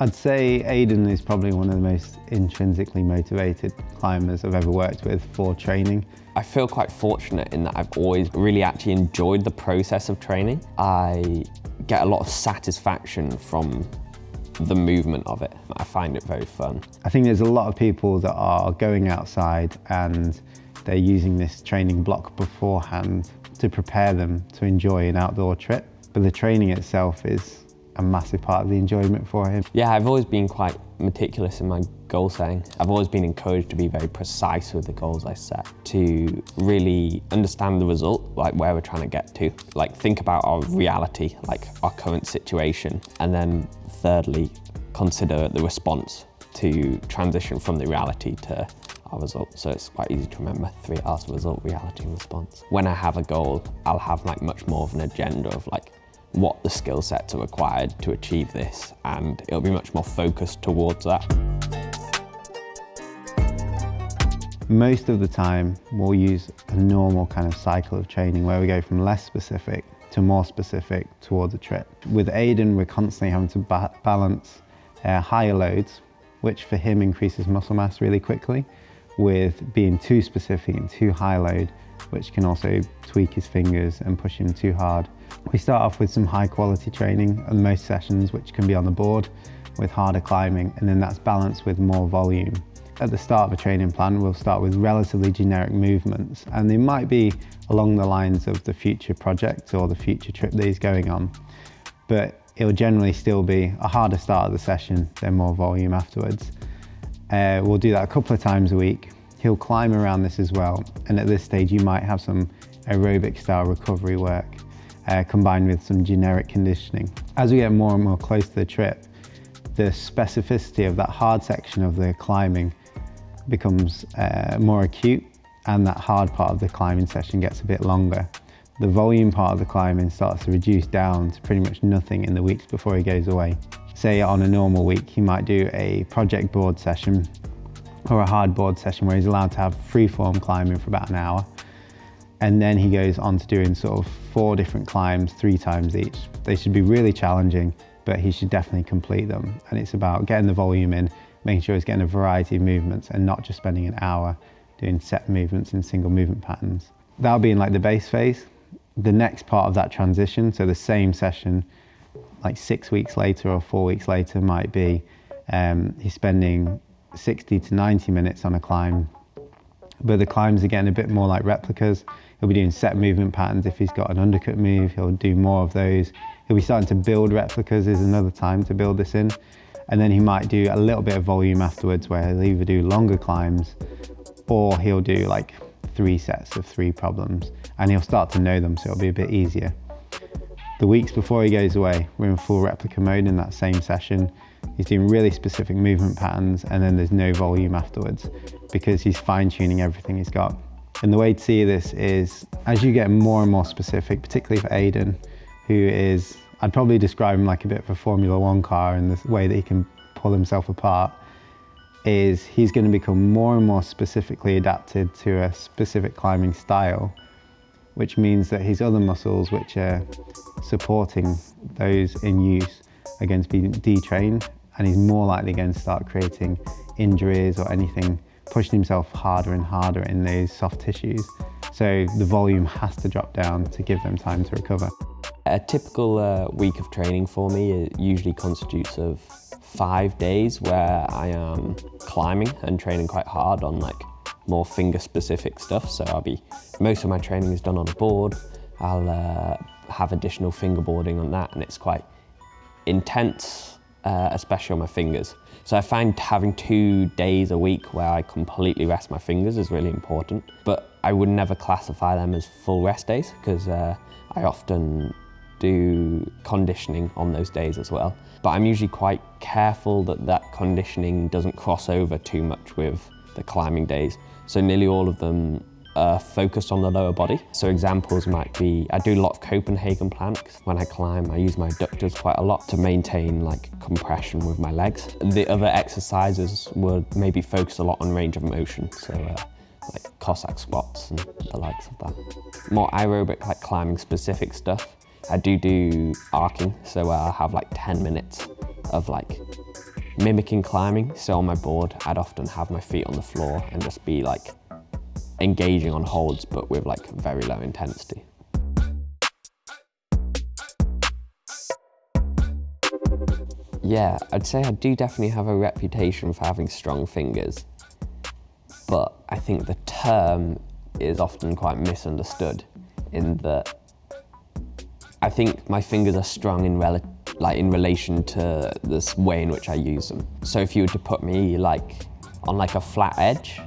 I'd say Aidan is probably one of the most intrinsically motivated climbers I've ever worked with for training. I feel quite fortunate in that I've always really actually enjoyed the process of training. I get a lot of satisfaction from the movement of it. I find it very fun. I think there's a lot of people that are going outside and they're using this training block beforehand to prepare them to enjoy an outdoor trip. But the training itself is a massive part of the enjoyment for him. Yeah, I've always been quite meticulous in my goal setting. I've always been encouraged to be very precise with the goals I set, to really understand the result, like where we're trying to get to, like think about our reality, like our current situation, and then thirdly, consider the response to transition from the reality to our result. So it's quite easy to remember 3 R's: result, reality, and response. When I have a goal, I'll have like much more of an agenda of like what the skill sets are required to achieve this, and it'll be much more focused towards that. Most of the time, we'll use a normal kind of cycle of training where we go from less specific to more specific towards a trip. With Aidan, we're constantly having to balance higher loads, which for him increases muscle mass really quickly, with being too specific and too high load, which can also tweak his fingers and push him too hard. We start off with some high quality training on most sessions, which can be on the board with harder climbing, and then that's balanced with more volume. At the start of a training plan, we'll start with relatively generic movements, and they might be along the lines of the future project or the future trip that he's going on, but it'll generally still be a harder start of the session, then more volume afterwards. We'll do that a couple of times a week. He'll climb around this as well, and at this stage you might have some aerobic style recovery work combined with some generic conditioning. As we get more and more close to the trip, the specificity of that hard section of the climbing becomes more acute, and that hard part of the climbing session gets a bit longer. The volume part of the climbing starts to reduce down to pretty much nothing in the weeks before he goes away. Say on a normal week, he might do a project board session or a hard board session where he's allowed to have free-form climbing for about an hour. And then he goes on to doing sort of 4 different climbs 3 times each. They should be really challenging, but he should definitely complete them. And it's about getting the volume in, making sure he's getting a variety of movements and not just spending an hour doing set movements in single movement patterns. That'll be in like the base phase. The next part of that transition, so the same session, like 6 weeks later or 4 weeks later, might be he's spending 60 to 90 minutes on a climb, but the climbs are getting a bit more like replicas. He'll be doing set movement patterns. If he's got an undercut move, he'll do more of those. He'll be starting to build replicas, is another time to build this in. And then he might do a little bit of volume afterwards where he'll either do longer climbs or he'll do like 3 sets of 3 problems, and he'll start to know them, so it'll be a bit easier. The weeks before he goes away, we're in full replica mode in that same session. He's doing really specific movement patterns, and then there's no volume afterwards because he's fine-tuning everything he's got. And the way to see this is as you get more and more specific, particularly for Aidan, who is, I'd probably describe him like a bit of a Formula 1 car in the way that he can pull himself apart, is he's going to become more and more specifically adapted to a specific climbing style, which means that his other muscles, which are supporting those in use, are going to be detrained, and he's more likely going to start creating injuries or anything, pushing himself harder and harder in those soft tissues. So the volume has to drop down to give them time to recover. A typical week of training for me usually constitutes of 5 days where I am climbing and training quite hard on like more finger specific stuff. So most of my training is done on a board. I'll have additional fingerboarding on that, and it's quite intense, especially on my fingers. So I find having 2 days a week where I completely rest my fingers is really important, but I would never classify them as full rest days because I often do conditioning on those days as well. But I'm usually quite careful that that conditioning doesn't cross over too much with the climbing days. So nearly all of them are focused on the lower body. So examples might be, I do a lot of Copenhagen planks. When I climb, I use my adductors quite a lot to maintain like compression with my legs. The other exercises would maybe focus a lot on range of motion. So like Cossack squats and the likes of that. More aerobic, like climbing specific stuff. I do arcing, so I'll have like 10 minutes of like mimicking climbing. So on my board, I'd often have my feet on the floor and just be like engaging on holds, but with like very low intensity. Yeah, I'd say I do definitely have a reputation for having strong fingers, but I think the term is often quite misunderstood in that I think my fingers are strong in relation to this way in which I use them. So if you were to put me like on like a flat edge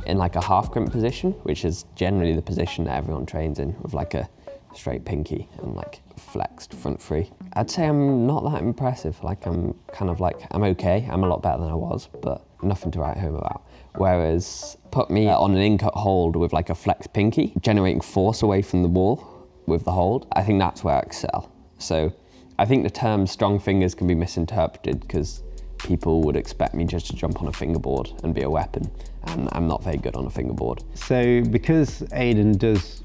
in like a half crimp position, which is generally the position that everyone trains in with like a straight pinky and like flexed front free, I'd say I'm not that impressive. Like I'm okay. I'm a lot better than I was, but nothing to write home about. Whereas put me on an in-cut hold with like a flexed pinky, generating force away from the wall with the hold, I think that's where I excel. So I think the term strong fingers can be misinterpreted because people would expect me just to jump on a fingerboard and be a weapon, and I'm not very good on a fingerboard. So because Aidan does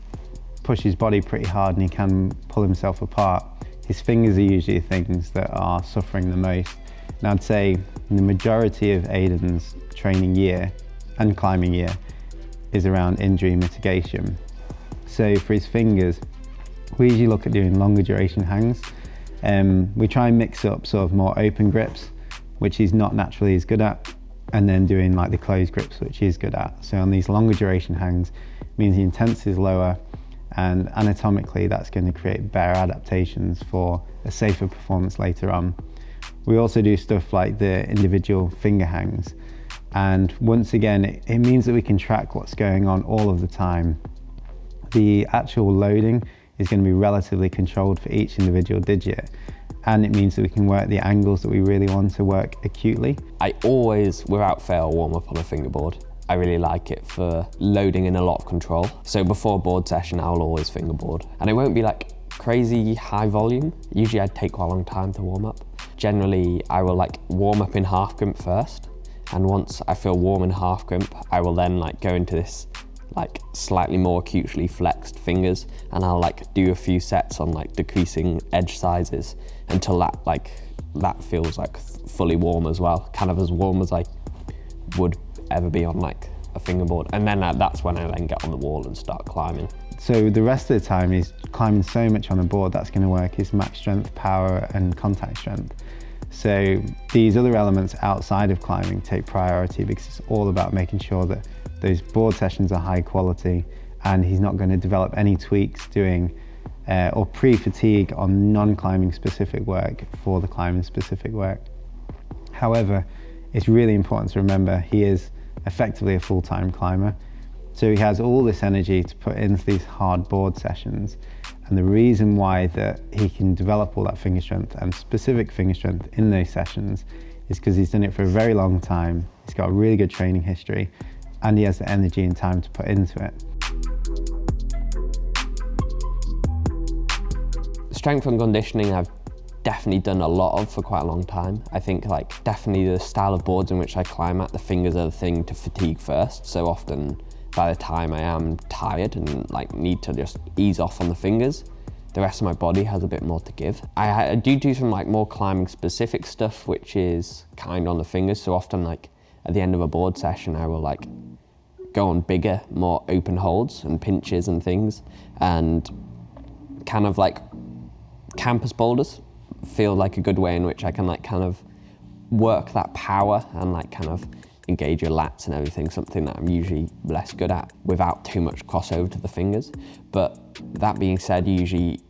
push his body pretty hard and he can pull himself apart, his fingers are usually things that are suffering the most. And I'd say the majority of Aidan's training year and climbing year is around injury mitigation. So for his fingers, we usually look at doing longer duration hangs. We try and mix up sort of more open grips, which he's not naturally as good at, and then doing like the closed grips, which he's good at. So on these longer duration hangs, means the intensity is lower, and anatomically that's going to create better adaptations for a safer performance later on. We also do stuff like the individual finger hangs, and once again it means that we can track what's going on all of the time. The actual loading is going to be relatively controlled for each individual digit, and it means that we can work the angles that we really want to work acutely. I always, without fail, warm up on a fingerboard. I really like it for loading in a lot of control. So before a board session, I'll always fingerboard. And it won't be like crazy high volume. Usually I'd take quite a long time to warm up. Generally, I will like warm up in half crimp first. And once I feel warm in half crimp, I will then like go into this like slightly more acutely flexed fingers, and I'll like do a few sets on like decreasing edge sizes until that feels like fully warm as well, kind of as warm as I would ever be on like a fingerboard. And then that's when I then get on the wall and start climbing. So the rest of the time he's climbing so much on a board that's going to work his max strength, power and contact strength. So these other elements outside of climbing take priority because it's all about making sure that those board sessions are high quality, and he's not going to develop any tweaks doing or pre-fatigue on non-climbing specific work for the climbing specific work. However, it's really important to remember he is effectively a full-time climber, so he has all this energy to put into these hard board sessions, and the reason why that he can develop all that finger strength and specific finger strength in those sessions is because he's done it for a very long time. He's got a really good training history, and he has the energy and time to put into it. Strength and conditioning I've definitely done a lot of for quite a long time. I think like definitely the style of boards in which I climb at, the fingers are the thing to fatigue first. So often by the time I am tired and like need to just ease off on the fingers, the rest of my body has a bit more to give. I do some like more climbing specific stuff, which is kind on the fingers. So often like at the end of a board session, I will like go on bigger, more open holds and pinches and things, and kind of like campus boulders feel like a good way in which I can like kind of work that power and like kind of engage your lats and everything, something that I'm usually less good at without too much crossover to the fingers. But that being said, you usually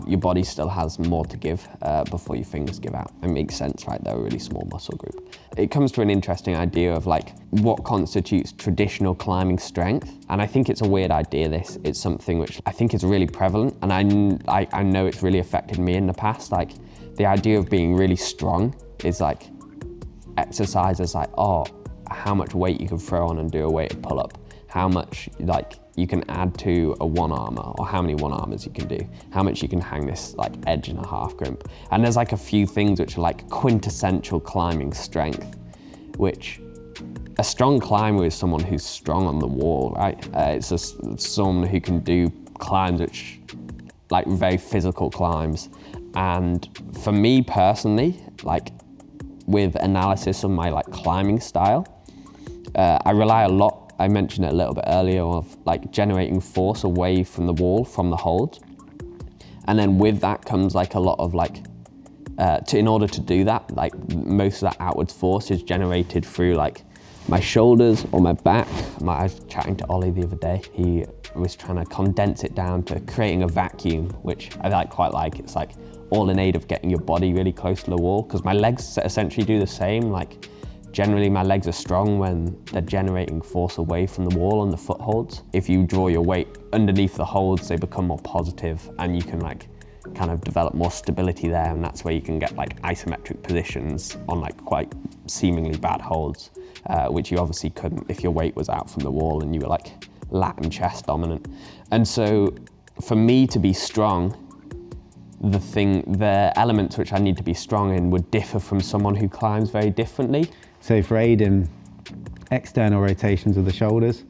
your body still has more to give before your fingers give out. It makes sense, right? They're a really small muscle group. It comes to an interesting idea of like what constitutes traditional climbing strength. And I think it's a weird idea, this. It's something which I think is really prevalent, and I know it's really affected me in the past. Like the idea of being really strong is like exercises like, oh, how much weight you can throw on and do a weighted pull-up, how much like you can add to a one armor, or how many one armors you can do, how much you can hang this like edge in a half crimp. And there's like a few things which are like quintessential climbing strength, which a strong climber is someone who's strong on the wall, right? It's just someone who can do climbs which like very physical climbs. And for me personally, like with analysis of my like climbing style. I rely a lot, I mentioned it a little bit earlier, of like generating force away from the wall, from the holds. And then with that comes like a lot of like, in order to do that, like most of that outwards force is generated through like my shoulders or my back. I was chatting to Ollie the other day. He was trying to condense it down to creating a vacuum, which I quite like. It's like all in aid of getting your body really close to the wall, because my legs essentially do the same. Like generally my legs are strong when they're generating force away from the wall on the footholds. If you draw your weight underneath the holds, they become more positive and you can like kind of develop more stability there, and that's where you can get like isometric positions on like quite seemingly bad holds, which you obviously couldn't if your weight was out from the wall and you were like lat and chest dominant. And so for me to be strong, the elements which I need to be strong in would differ from someone who climbs very differently. So for Aidan, external rotations of the shoulders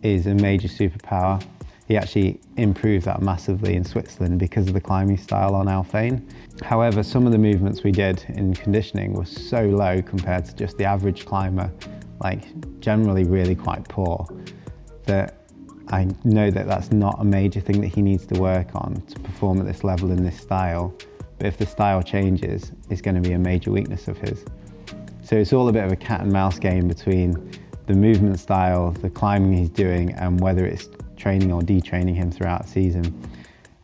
is a major superpower. He actually improved that massively in Switzerland because of the climbing style on Alphane. However, some of the movements we did in conditioning were so low compared to just the average climber, like generally really quite poor, that I know that that's not a major thing that he needs to work on to perform at this level in this style. But if the style changes, it's going to be a major weakness of his. So it's all a bit of a cat and mouse game between the movement style, the climbing he's doing, and whether it's training or detraining him throughout the season,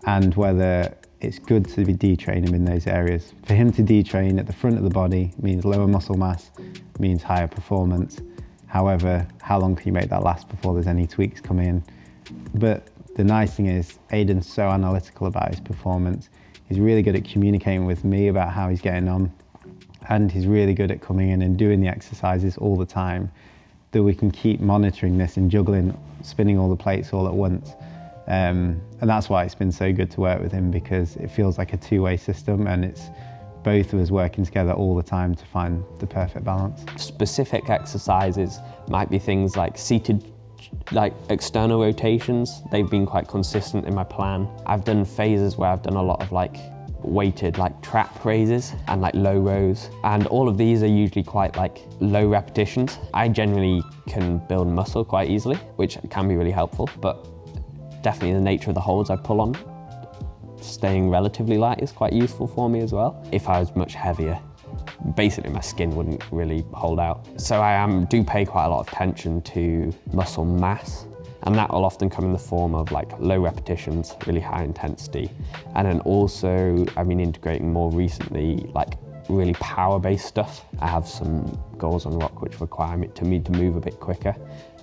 and whether it's good to be detrain him in those areas. For him to detrain at the front of the body means lower muscle mass, means higher performance. However, how long can you make that last before there's any tweaks coming in? But the nice thing is, Aidan's so analytical about his performance. He's really good at communicating with me about how he's getting on, and he's really good at coming in and doing the exercises all the time, that we can keep monitoring this and juggling, spinning all the plates all at once. And that's why it's been so good to work with him, because it feels like a two-way system and it's both of us working together all the time to find the perfect balance. Specific exercises might be things like seated, like external rotations. They've been quite consistent in my plan. I've done phases where I've done a lot of like weighted like trap raises and like low rows, and all of these are usually quite like low repetitions. I generally can build muscle quite easily, which can be really helpful, but definitely the nature of the holds I pull on, staying relatively light is quite useful for me as well. If I was much heavier, basically my skin wouldn't really hold out. So I do pay quite a lot of attention to muscle mass, and that will often come in the form of like low repetitions, really high intensity. And then also I've been integrating more recently like really power-based stuff. I have some goals on rock which require me to move a bit quicker.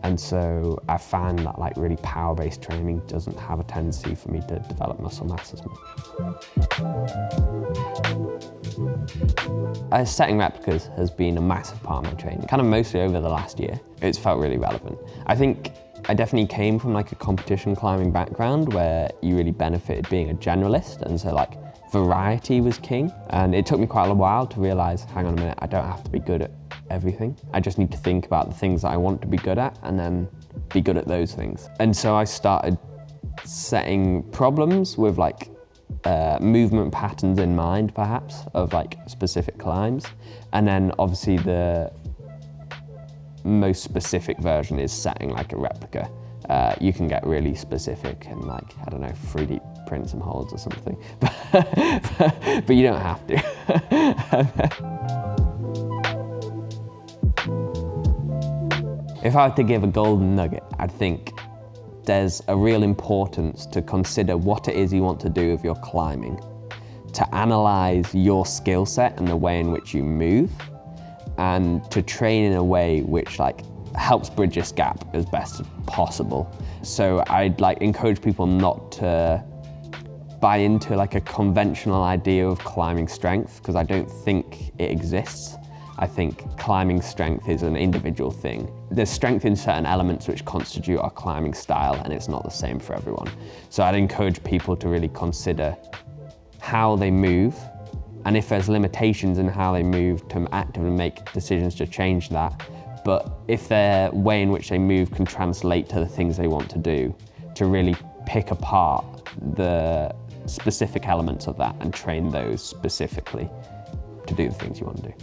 And so I found that like really power-based training doesn't have a tendency for me to develop muscle mass as much. Setting replicas has been a massive part of my training, kind of mostly over the last year. It's felt really relevant. I think I definitely came from like a competition climbing background where you really benefited being a generalist, and so like variety was king. And it took me quite a while to realize, hang on a minute, I don't have to be good at everything. I just need to think about the things that I want to be good at and then be good at those things. And so I started setting problems with like movement patterns in mind, perhaps, of like specific climbs. And then obviously the most specific version is setting like a replica. You can get really specific and like, I don't know, 3D print some holds or something, but you don't have to. If I were to give a golden nugget, I'd think there's a real importance to consider what it is you want to do with your climbing, to analyze your skill set and the way in which you move, and to train in a way which like helps bridge this gap as best as possible. So I'd like encourage people not to buy into like a conventional idea of climbing strength, because I don't think it exists. I think climbing strength is an individual thing. There's strength in certain elements which constitute our climbing style, and it's not the same for everyone. So I'd encourage people to really consider how they move, and if there's limitations in how they move, to actively make decisions to change that. But if their way in which they move can translate to the things they want to do, to really pick apart the specific elements of that and train those specifically. to do the things you want to do.